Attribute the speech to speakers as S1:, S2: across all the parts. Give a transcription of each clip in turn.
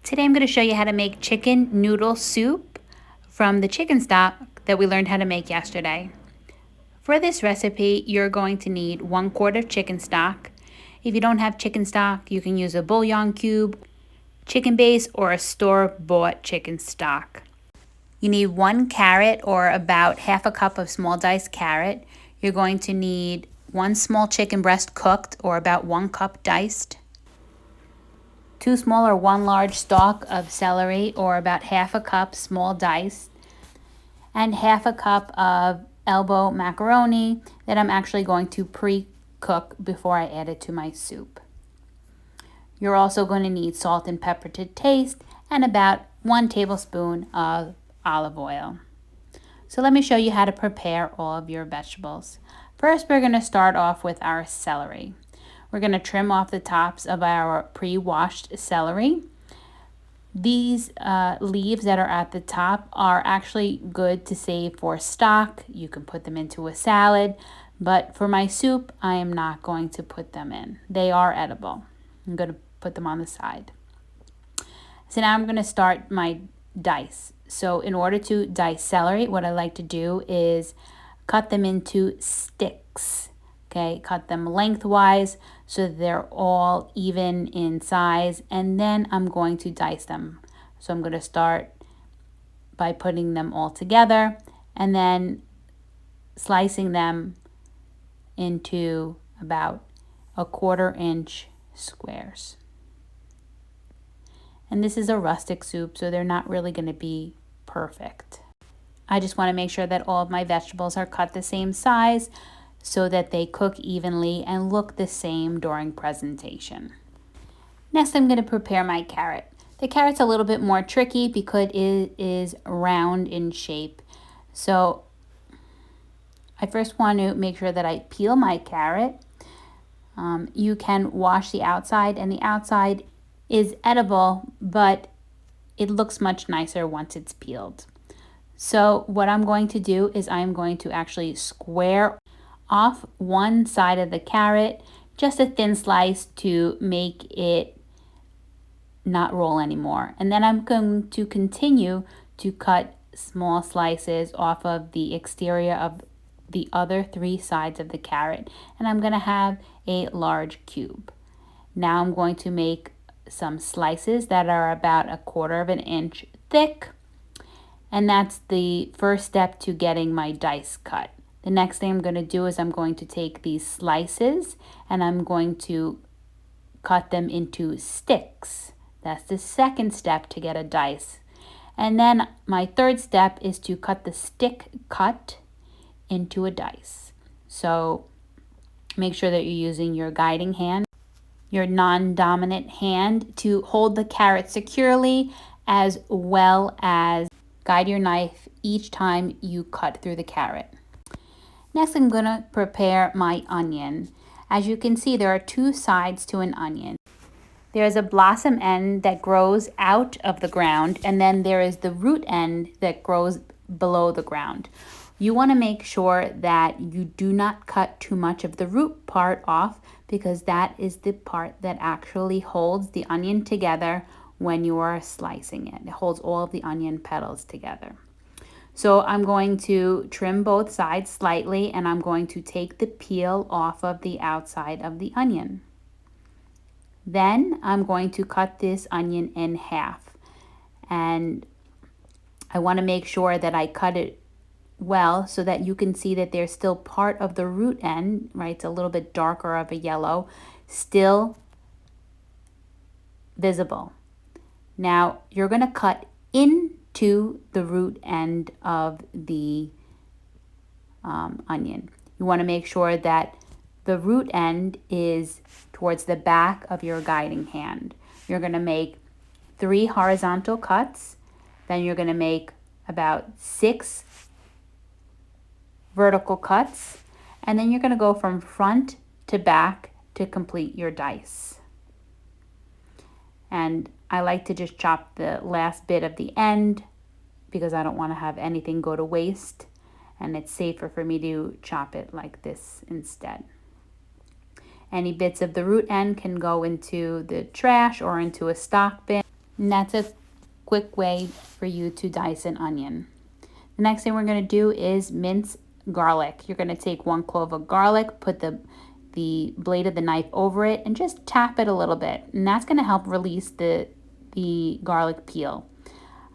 S1: Today I'm going to show you how to make chicken noodle soup from the chicken stock that we learned how to make yesterday. For this recipe, you're going to need 1 quart of chicken stock. If you don't have chicken stock, you can use a bouillon cube, chicken base, or a store-bought chicken stock. You need 1 carrot or about half a cup of small diced carrot. You're going to need 1 small chicken breast cooked or about 1 cup diced. 2 small or 1 large stalk of celery or about half a cup small diced, and half a cup of elbow macaroni that I'm actually going to pre-cook before I add it to my soup. You're also going to need salt and pepper to taste and about 1 tablespoon of olive oil. So let me show you how to prepare all of your vegetables. First, we're going to start off with our celery. We're going to trim off the tops of our pre-washed celery. These leaves that are at the top are actually good to save for stock. You can put them into a salad, but for my soup, I am not going to put them in. They are edible. I'm going to put them on the side. So now I'm going to start my dice. So in order to dice celery, what I like to do is cut them into sticks. Okay, cut them lengthwise so they're all even in size, and then I'm going to dice them. So I'm going to start by putting them all together and then slicing them into about 1/4 inch squares. And this is a rustic soup, so they're not really going to be perfect. I just want to make sure that all of my vegetables are cut the same size so that they cook evenly and look the same during presentation. Next, I'm going to prepare my carrot. The carrot's a little bit more tricky because it is round in shape. So I first want to make sure that I peel my carrot. You can wash the outside, and the outside is edible, but it looks much nicer once it's peeled. So what I'm going to do is I'm going to actually square off one side of the carrot, just a thin slice to make it not roll anymore. And then I'm going to continue to cut small slices off of the exterior of the other 3 sides of the carrot. And I'm going to have a large cube. Now I'm going to make some slices that are about 1/4 inch thick. And that's the first step to getting my dice cut. The next thing I'm going to do is I'm going to take these slices and I'm going to cut them into sticks. That's the second step to get a dice. And then my third step is to cut the stick cut into a dice. So make sure that you're using your guiding hand, your non-dominant hand, to hold the carrot securely, as well as guide your knife each time you cut through the carrot. Next, I'm going to prepare my onion. As you can see, there are 2 sides to an onion. There is a blossom end that grows out of the ground, and then there is the root end that grows below the ground. You want to make sure that you do not cut too much of the root part off, because that is the part that actually holds the onion together when you are slicing it. It holds all of the onion petals together. So I'm going to trim both sides slightly, and I'm going to take the peel off of the outside of the onion. Then I'm going to cut this onion in half. And I want to make sure that I cut it well so that you can see that there's still part of the root end, right? It's a little bit darker of a yellow, still visible. Now you're going to cut into the root end of the onion. You want to make sure that the root end is towards the back of your guiding hand. You're going to make 3 horizontal cuts, then you're going to make about 6 vertical cuts, and then you're going to go from front to back to complete your dice. And I like to just chop the last bit of the end because I don't want to have anything go to waste, and it's safer for me to chop it like this instead. Any bits of the root end can go into the trash or into a stock bin. And that's a quick way for you to dice an onion. The next thing we're going to do is mince garlic. You're going to take 1 clove of garlic, put the blade of the knife over it, and just tap it a little bit. And that's going to help release the garlic peel.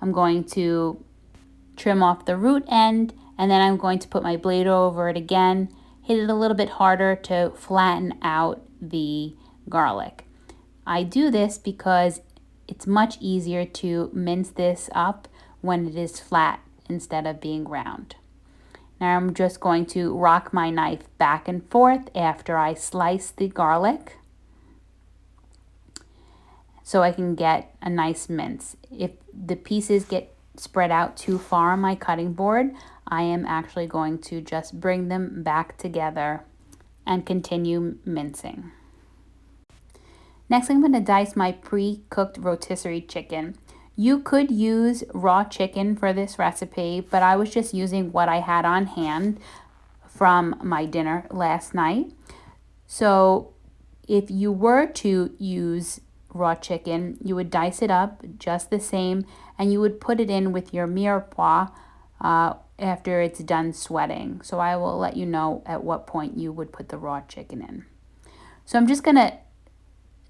S1: I'm going to trim off the root end, and then I'm going to put my blade over it again, hit it a little bit harder to flatten out the garlic. I do this because it's much easier to mince this up when it is flat instead of being round. Now I'm just going to rock my knife back and forth after I slice the garlic so I can get a nice mince. If the pieces get spread out too far on my cutting board, I am actually going to just bring them back together and continue mincing. Next, I'm going to dice my pre-cooked rotisserie chicken. You could use raw chicken for this recipe, but I was just using what I had on hand from my dinner last night. So if you were to use raw chicken, you would dice it up just the same, and you would put it in with your mirepoix after it's done sweating. So I will let you know at what point you would put the raw chicken in. So I'm just going to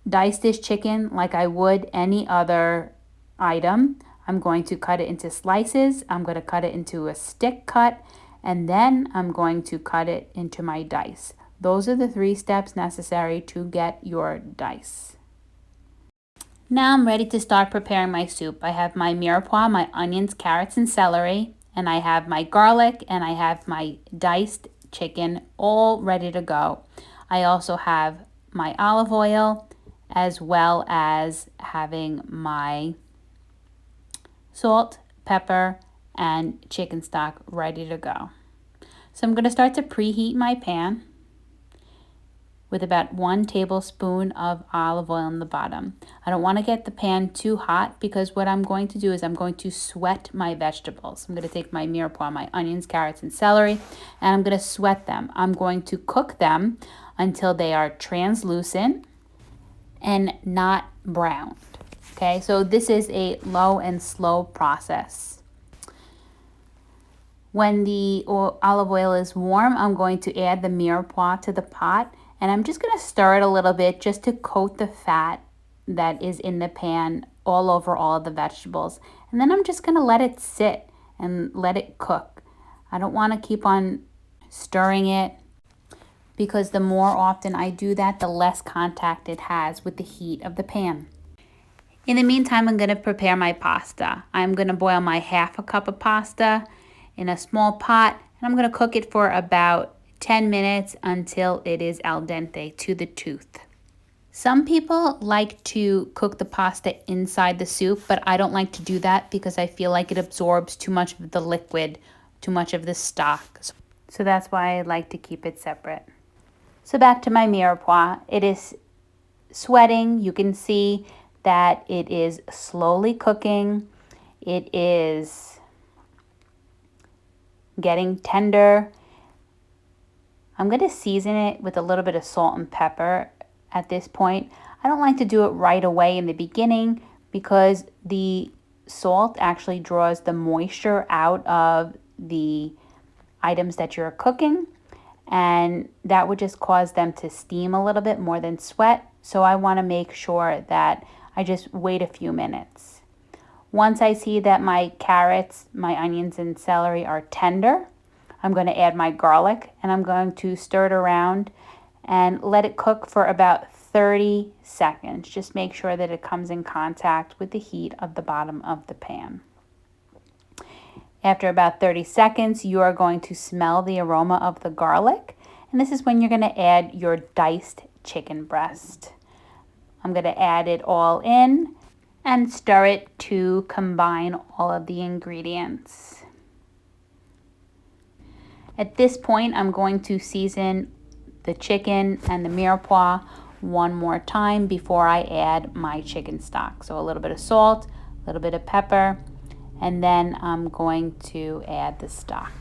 S1: dice this chicken like I would any other item. I'm going to cut it into slices. I'm going to cut it into a stick cut, and then I'm going to cut it into my dice. Those are the 3 steps necessary to get your dice. Now I'm ready to start preparing my soup. I have my mirepoix, my onions, carrots, and celery, and I have my garlic, and I have my diced chicken all ready to go. I also have my olive oil, as well as having my salt, pepper, and chicken stock ready to go. So I'm going to start to preheat my pan with about 1 tablespoon of olive oil in the bottom. I don't want to get the pan too hot because what I'm going to do is I'm going to sweat my vegetables. I'm going to take my mirepoix, my onions, carrots, and celery, and I'm going to sweat them. I'm going to cook them until they are translucent and not browned. Okay, so this is a low and slow process. When the olive oil is warm, I'm going to add the mirepoix to the pot, and I'm just going to stir it a little bit just to coat the fat that is in the pan all over all of the vegetables. And then I'm just going to let it sit and let it cook. I don't want to keep on stirring it, because the more often I do that, the less contact it has with the heat of the pan. In the meantime, I'm going to prepare my pasta. I'm going to boil my 1/2 cup of pasta in a small pot, and I'm going to cook it for about 10 minutes until it is al dente, to the tooth. Some people like to cook the pasta inside the soup, but I don't like to do that because I feel like it absorbs too much of the liquid, too much of the stock. So that's why I like to keep it separate. So back to my mirepoix. It is sweating. You can see that it is slowly cooking. It is getting tender. I'm going to season it with a little bit of salt and pepper at this point. I don't like to do it right away in the beginning because the salt actually draws the moisture out of the items that you're cooking, and that would just cause them to steam a little bit more than sweat. So I want to make sure that I just wait a few minutes. Once I see that my carrots, my onions, and celery are tender, I'm going to add my garlic, and I'm going to stir it around and let it cook for about 30 seconds. Just make sure that it comes in contact with the heat of the bottom of the pan. After about 30 seconds, you are going to smell the aroma of the garlic, and this is when you're going to add your diced chicken breast. I'm going to add it all in and stir it to combine all of the ingredients. At this point, I'm going to season the chicken and the mirepoix one more time before I add my chicken stock. So a little bit of salt, a little bit of pepper, and then I'm going to add the stock.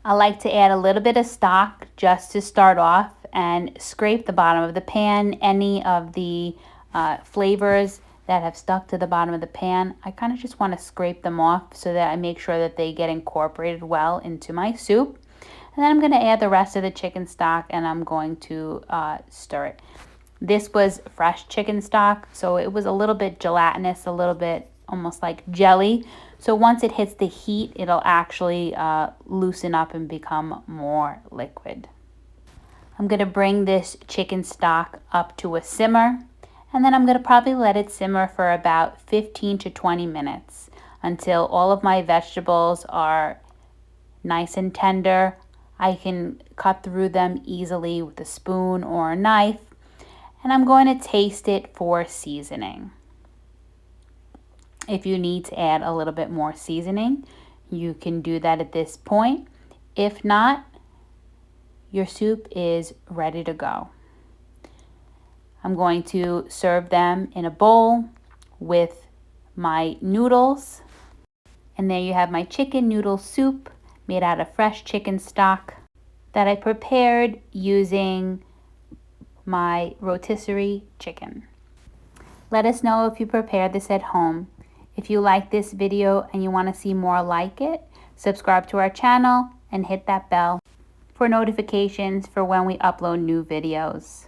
S1: I like to add a little bit of stock just to start off and scrape the bottom of the pan. Any of the flavors that have stuck to the bottom of the pan, I kind of just want to scrape them off so that I make sure that they get incorporated well into my soup. And then I'm going to add the rest of the chicken stock and I'm going to stir it. This was fresh chicken stock, so it was a little bit gelatinous, a little bit almost like jelly. So once it hits the heat, it'll actually loosen up and become more liquid. I'm going to bring this chicken stock up to a simmer, and then I'm going to probably let it simmer for about 15 to 20 minutes until all of my vegetables are nice and tender. I can cut through them easily with a spoon or a knife, and I'm going to taste it for seasoning. If you need to add a little bit more seasoning, you can do that at this point. If not, your soup is ready to go. I'm going to serve them in a bowl with my noodles. And there you have my chicken noodle soup made out of fresh chicken stock that I prepared using my rotisserie chicken. Let us know if you prepare this at home. If you like this video and you want to see more like it, subscribe to our channel and hit that bell for notifications for when we upload new videos.